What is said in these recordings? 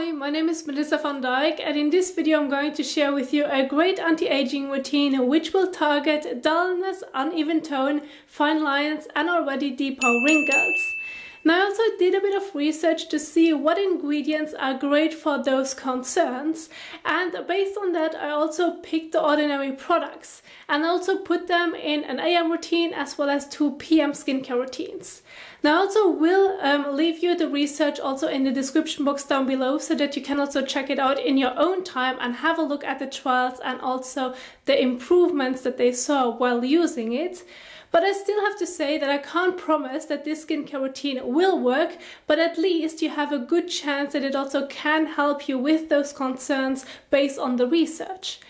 Hi, my name is Melissa van Dijk, and in this video I'm going to share with you a great anti-aging routine which will target dullness, uneven tone, fine lines and already deeper wrinkles. Now I also did a bit of research to see what ingredients are great for those concerns, and based on that I also picked the ordinary products and also put them in an AM routine as well as 2 PM skincare routines. Now I also will leave you the research also in the description box down below so that you can also check it out in your own time and have a look at the trials and also the improvements that they saw while using it. But I still have to say that I can't promise that this skincare routine will work, but at least you have a good chance that it also can help you with those concerns based on the research.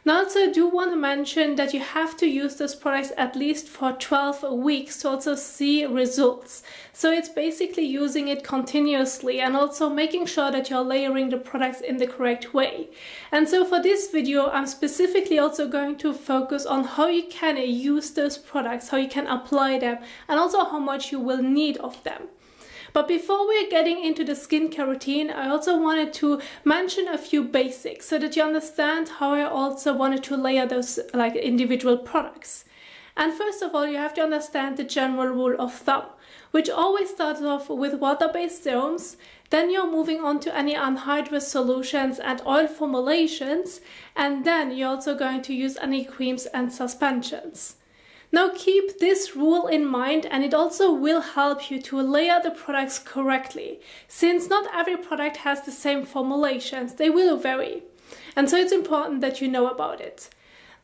Now, also I do want to mention that you have to use those products at least for 12 weeks to also see results. So it's basically using it continuously and also making sure that you're layering the products in the correct way. And so for this video, I'm specifically also going to focus on how you can use those products, how you can apply them, and also how much you will need of them. But before we're getting into the skincare routine, I also wanted to mention a few basics so that you understand how I also wanted to layer those individual products. And first of all, you have to understand the general rule of thumb, which always starts off with water-based serums, then you're moving on to any anhydrous solutions and oil formulations, and then you're also going to use any creams and suspensions. Now keep this rule in mind, and it also will help you to layer the products correctly, since not every product has the same formulations, they will vary. And so it's important that you know about it.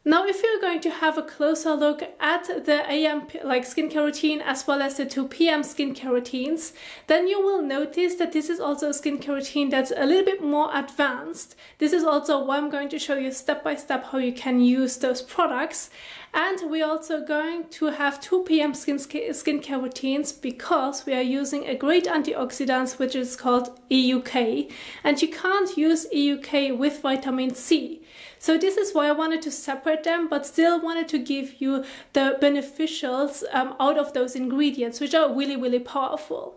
Now if you're going to have a closer look at the AM skincare routine as well as the 2 PM skincare routines, then you will notice that this is also a skincare routine that's a little bit more advanced. This is also why I'm going to show you step by step how you can use those products. And we're also going to have 2 PM skincare routines because we are using a great antioxidant which is called EUK, and you can't use EUK with vitamin C. So this is why I wanted to separate them, but still wanted to give you the beneficials out of those ingredients, which are really, really powerful.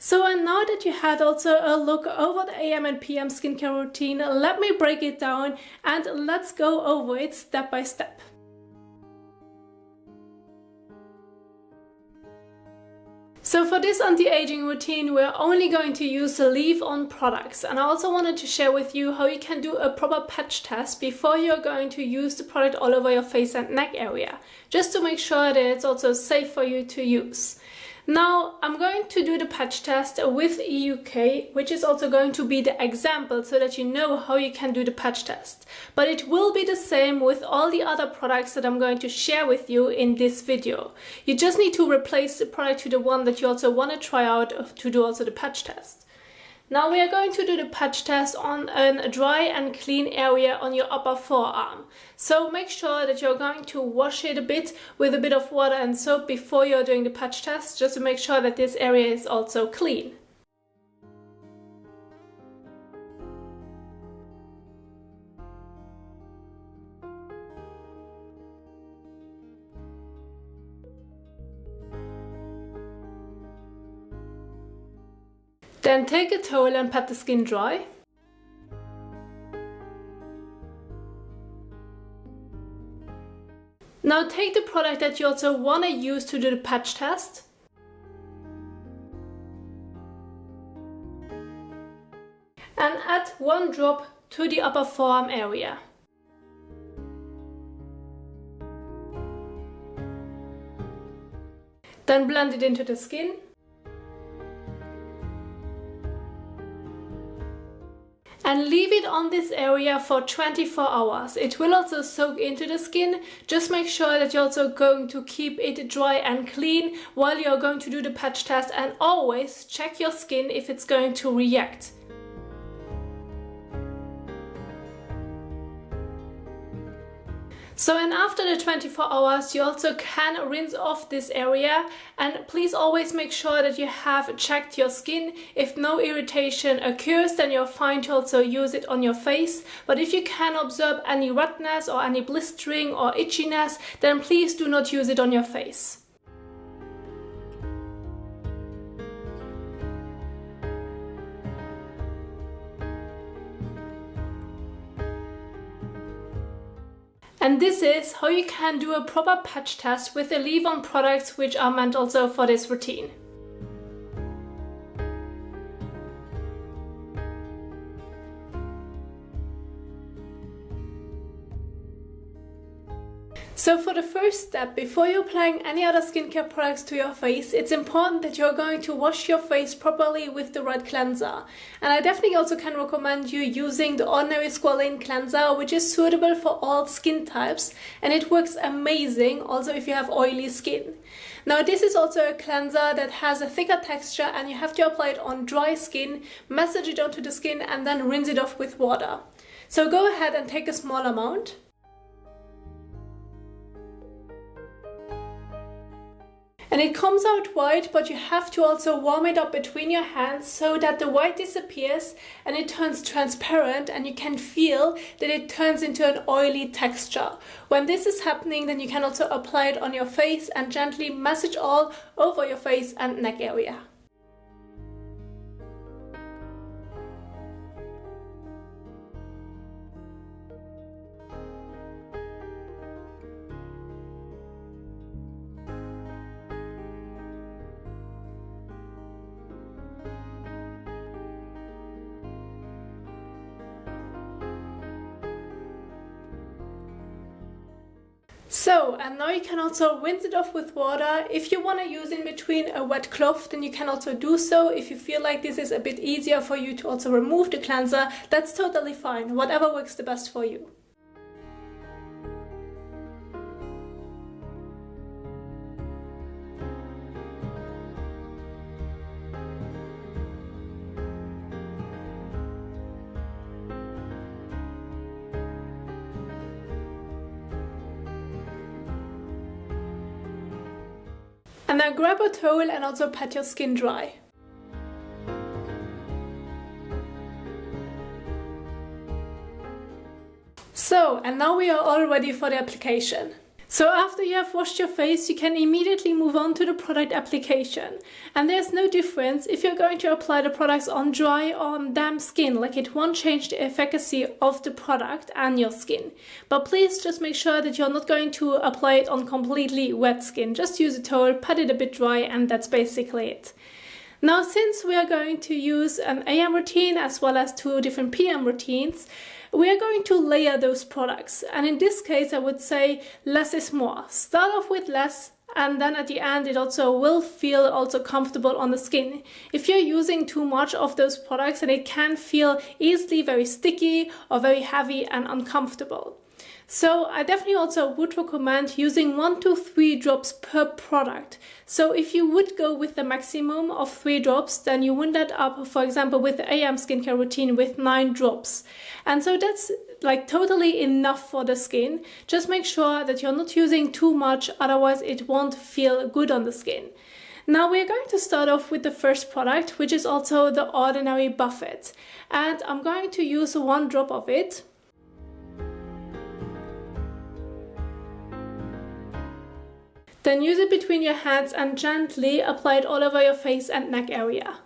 So and now that you had also a look over the AM and PM skincare routine, let me break it down and let's go over it step by step. So for this anti-aging routine, we're only going to use the leave-on products, and I also wanted to share with you how you can do a proper patch test before you're going to use the product all over your face and neck area, just to make sure that it's also safe for you to use. Now I'm going to do the patch test with EUK, which is also going to be the example so that you know how you can do the patch test. But it will be the same with all the other products that I'm going to share with you in this video. You just need to replace the product to the one that you also want to try out to do also the patch test. Now we are going to do the patch test on a dry and clean area on your upper forearm. So make sure that you're going to wash it a bit with a bit of water and soap before you're doing the patch test, just to make sure that this area is also clean. Then take a towel and pat the skin dry. Now take the product that you also want to use to do the patch test. And add 1 drop to the upper forearm area. Then blend it into the skin. And leave it on this area for 24 hours. It will also soak into the skin. Just make sure that you're also going to keep it dry and clean while you're going to do the patch test, and always check your skin if it's going to react. So and after the 24 hours you also can rinse off this area, and please always make sure that you have checked your skin. If no irritation occurs, then you're fine to also use it on your face, but if you can observe any redness or any blistering or itchiness, then please do not use it on your face. And this is how you can do a proper patch test with the leave-on products which are meant also for this routine. So for the first step, before you're applying any other skincare products to your face, it's important that you're going to wash your face properly with the right cleanser. And I definitely also can recommend you using the ordinary squalane cleanser, which is suitable for all skin types, and it works amazing also if you have oily skin. Now this is also a cleanser that has a thicker texture, and you have to apply it on dry skin, massage it onto the skin, and then rinse it off with water. So go ahead and take a small amount. And it comes out white, but you have to also warm it up between your hands so that the white disappears and it turns transparent, and you can feel that it turns into an oily texture. When this is happening, then you can also apply it on your face and gently massage all over your face and neck area. So, and now you can also rinse it off with water. If you want to use in between a wet cloth, then you can also do so. If you feel like this is a bit easier for you to also remove the cleanser, that's totally fine. Whatever works the best for you. And then grab a towel and also pat your skin dry. So, and now we are all ready for the application. So after you have washed your face, you can immediately move on to the product application. And there's no difference if you're going to apply the products on dry or on damp skin, like it won't change the efficacy of the product and your skin. But please just make sure that you're not going to apply it on completely wet skin. Just use a towel, pat it a bit dry, and that's basically it. Now, since we are going to use an AM routine as well as 2 different PM routines, we are going to layer those products. And in this case, I would say less is more. Start off with less, and then at the end it also will feel also comfortable on the skin. If you're using too much of those products, then it can feel easily very sticky or very heavy and uncomfortable. So I definitely also would recommend using 1 to 3 drops per product. So if you would go with the maximum of 3 drops, then you would end up, for example, with the AM skincare routine with 9 drops. And so that's like totally enough for the skin. Just make sure that you're not using too much, otherwise it won't feel good on the skin. Now we're going to start off with the first product, which is also the Ordinary Buffet. And I'm going to use 1 drop of it. Then use it between your hands and gently apply it all over your face and neck area.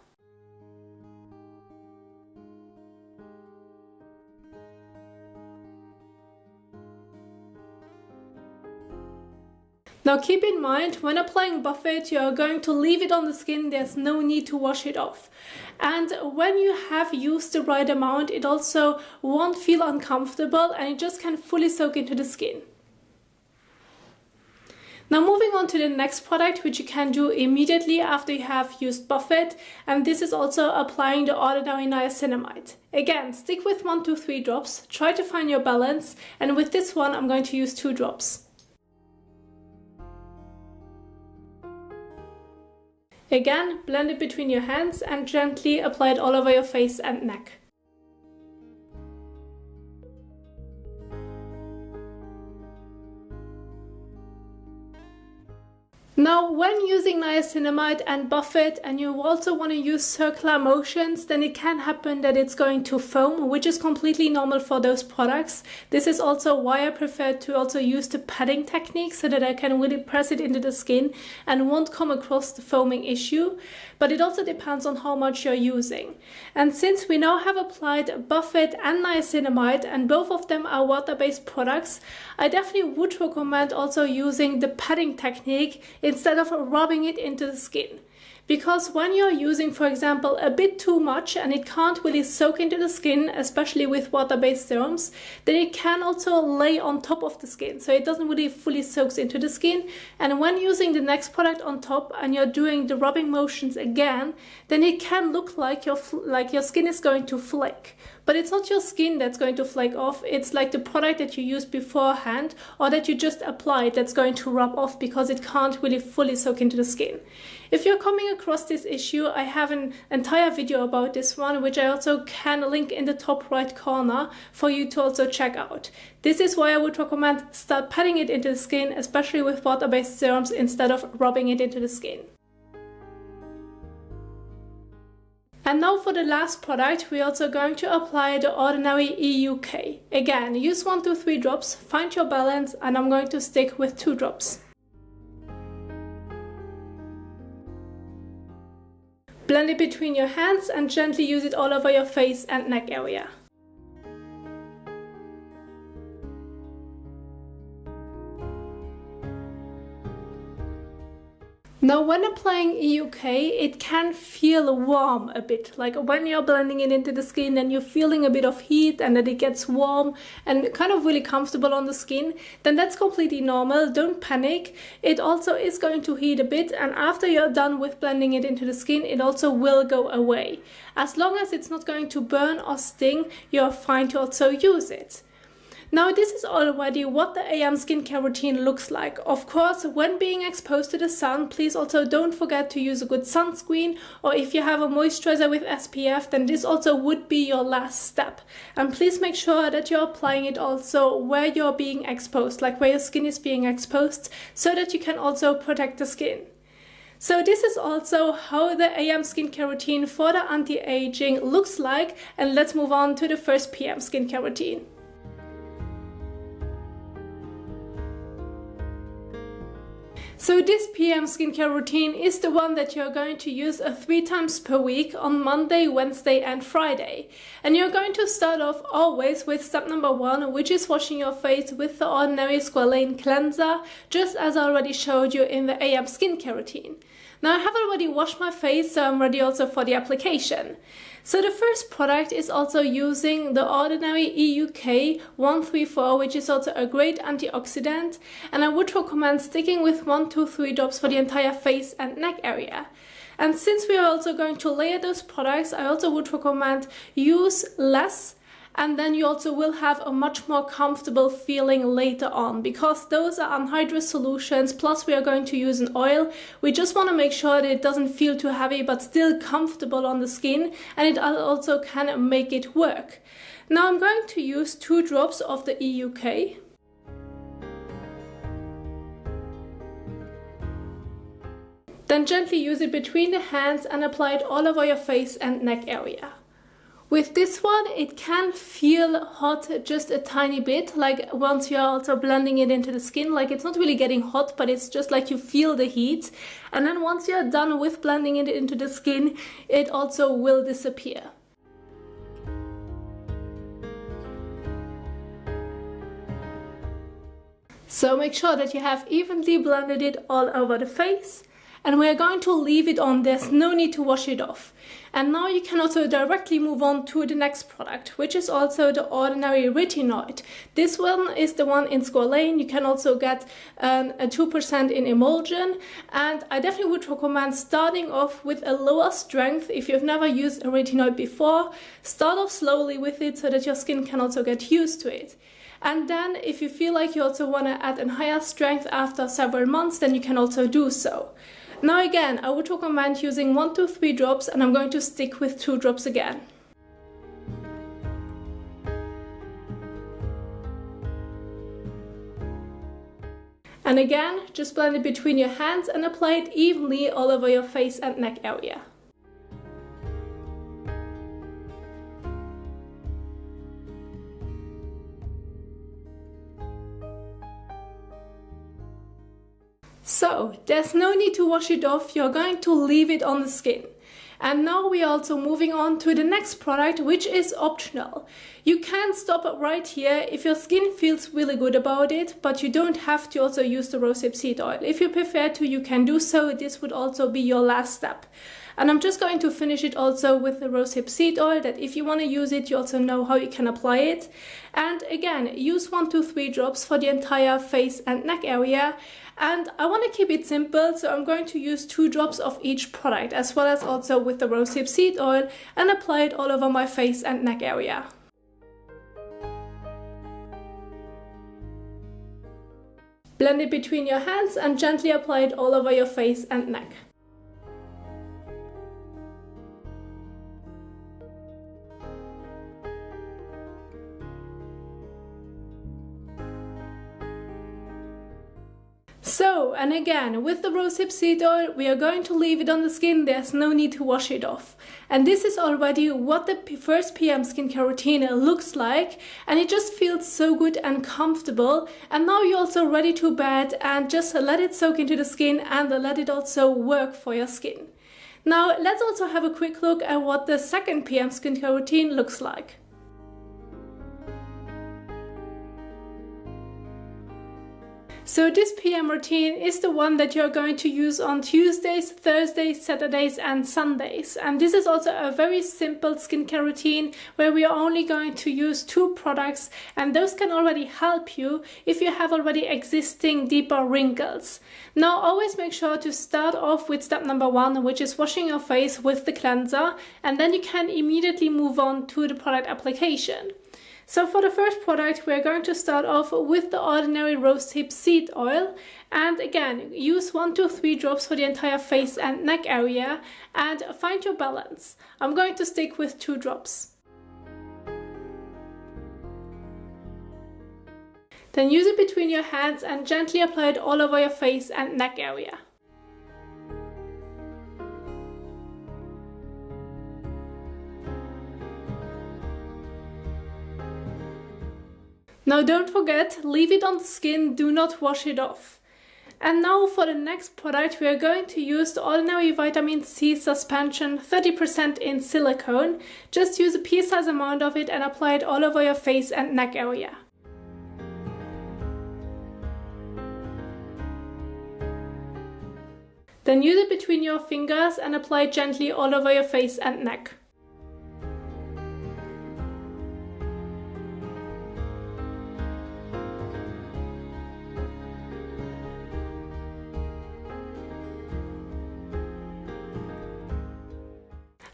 Now keep in mind, when applying Buffet, you are going to leave it on the skin. There's no need to wash it off. And when you have used the right amount, it also won't feel uncomfortable, and it just can fully soak into the skin. Now moving on to the next product, which you can do immediately after you have used Buffet, and this is also applying the Ordinary Niacinamide. Again, stick with 1 to 3 drops, try to find your balance, and with this one I'm going to use 2 drops. Again, blend it between your hands and gently apply it all over your face and neck. Now, when using niacinamide and buff it, and you also want to use circular motions, then it can happen that it's going to foam, which is completely normal for those products. This is also why I prefer to also use the padding technique, so that I can really press it into the skin and won't come across the foaming issue. But it also depends on how much you're using. And since we now have applied buff it and niacinamide, and both of them are water-based products, I definitely would recommend also using the padding technique instead of rubbing it into the skin. Because when you're using, for example, a bit too much and it can't really soak into the skin, especially with water-based serums, then it can also lay on top of the skin, so it doesn't really fully soak into the skin. And when using the next product on top and you're doing the rubbing motions again, then it can look like your skin is going to flake. But it's not your skin that's going to flake off, it's like the product that you used beforehand or that you just applied that's going to rub off, because it can't really fully soak into the skin. If you're coming across this issue, I have an entire video about this one, which I also can link in the top right corner for you to also check out. This is why I would recommend start patting it into the skin, especially with water-based serums, instead of rubbing it into the skin. And now for the last product, we're also going to apply the Ordinary EUK. Again, use 1 to 3 drops, find your balance, and I'm going to stick with 2 drops. Blend it between your hands and gently use it all over your face and neck area. Now, when applying EUK, it can feel warm a bit. Like when you're blending it into the skin and you're feeling a bit of heat and that it gets warm and kind of really comfortable on the skin, then that's completely normal. Don't panic. It also is going to heat a bit, and after you're done with blending it into the skin, it also will go away. As long as it's not going to burn or sting, you're fine to also use it. Now, this is already what the AM skincare routine looks like. Of course, when being exposed to the sun, please also don't forget to use a good sunscreen, or if you have a moisturizer with SPF, then this also would be your last step. And please make sure that you're applying it also where you're being exposed, like where your skin is being exposed, so that you can also protect the skin. So this is also how the AM skincare routine for the anti-aging looks like, and let's move on to the first PM skincare routine. So this PM skincare routine is the one that you're going to use 3 times per week on Monday, Wednesday and Friday. And you're going to start off always with step number 1, which is washing your face with the Ordinary Squalane Cleanser, just as I already showed you in the AM skincare routine. Now, I have already washed my face, so I'm ready also for the application. So the first product is also using the Ordinary EUK 134, which is also a great antioxidant, and I would recommend sticking with 1 to 3 drops for the entire face and neck area. And since we are also going to layer those products, I also would recommend use less, and then you also will have a much more comfortable feeling later on, because those are anhydrous solutions, plus we are going to use an oil. We just want to make sure that it doesn't feel too heavy but still comfortable on the skin, and it also can make it work. Now I'm going to use 2 drops of the EUK. Then gently use it between the hands and apply it all over your face and neck area. With this one, it can feel hot just a tiny bit, like once you're also blending it into the skin, like it's not really getting hot, but it's just like you feel the heat. And then once you're done with blending it into the skin, it also will disappear. So make sure that you have evenly blended it all over the face. And we are going to leave it on. There's no need to wash it off. And now you can also directly move on to the next product, which is also the Ordinary Retinoid. This one is the one in squalane. You can also get a 2% in emulsion, and I definitely would recommend starting off with a lower strength. If you've never used a retinoid before, start off slowly with it so that your skin can also get used to it. And then if you feel like you also want to add a higher strength after several months, then you can also do so. Now again, I would recommend using 1 to 3 drops, and I'm going to stick with 2 drops again. And again, just blend it between your hands and apply it evenly all over your face and neck area. So, there's no need to wash it off, you're going to leave it on the skin. And now we're also moving on to the next product, which is optional. You can stop right here if your skin feels really good about it, but you don't have to also use the rosehip seed oil. If you prefer to, you can do so. This would also be your last step. And I'm just going to finish it also with the rosehip seed oil, that if you want to use it, you also know how you can apply it. And again, use 1 to 3 drops for the entire face and neck area. And I want to keep it simple, so I'm going to use 2 drops of each product, as well as also with the rosehip seed oil, and apply it all over my face and neck area. Blend it between your hands and gently apply it all over your face and neck. So, and again, with the rosehip seed oil, we are going to leave it on the skin, there's no need to wash it off. And this is already what the first PM skincare routine looks like, and it just feels so good and comfortable. And now you're also ready to bed, and just let it soak into the skin and let it also work for your skin. Now, let's also have a quick look at what the second PM skincare routine looks like. So this PM routine is the one that you're going to use on Tuesdays, Thursdays, Saturdays and Sundays. And this is also a very simple skincare routine where we are only going to use 2 products, and those can already help you if you have already existing deeper wrinkles. Now always make sure to start off with step number 1, which is washing your face with the cleanser, and then you can immediately move on to the product application. So for the first product, we are going to start off with the ordinary rosehip seed oil, and again, use 1 to 3 drops for the entire face and neck area, and find your balance. I'm going to stick with 2 drops. Then use it between your hands and gently apply it all over your face and neck area. Now don't forget, leave it on the skin, do not wash it off. And now for the next product, we are going to use the ordinary vitamin C suspension, 30% in silicone. Just use a pea-sized amount of it and apply it all over your face and neck area. Then use it between your fingers and apply it gently all over your face and neck.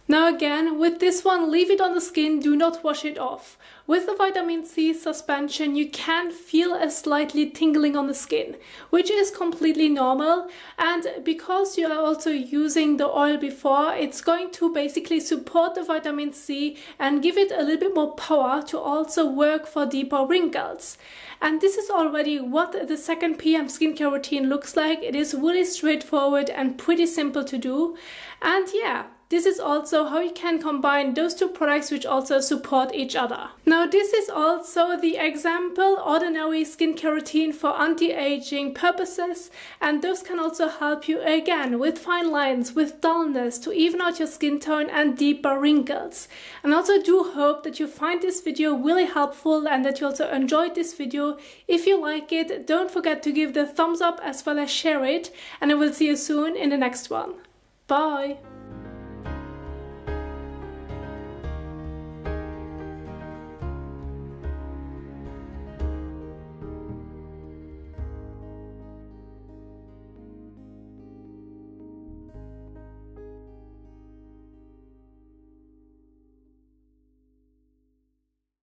Now again, with this one, leave it on the skin, do not wash it off. With the vitamin C suspension, you can feel a slightly tingling on the skin, which is completely normal. And because you are also using the oil before, it's going to basically support the vitamin C and give it a little bit more power to also work for deeper wrinkles. And this is already what the second PM skincare routine looks like. It is really straightforward and pretty simple to do. And yeah, this is also how you can combine those 2 products which also support each other. Now this is also the example ordinary skincare routine for anti-aging purposes, and those can also help you again with fine lines, with dullness, to even out your skin tone and deeper wrinkles. And I also do hope that you find this video really helpful and that you also enjoyed this video. If you like it, don't forget to give the thumbs up as well as share it, and I will see you soon in the next one. Bye!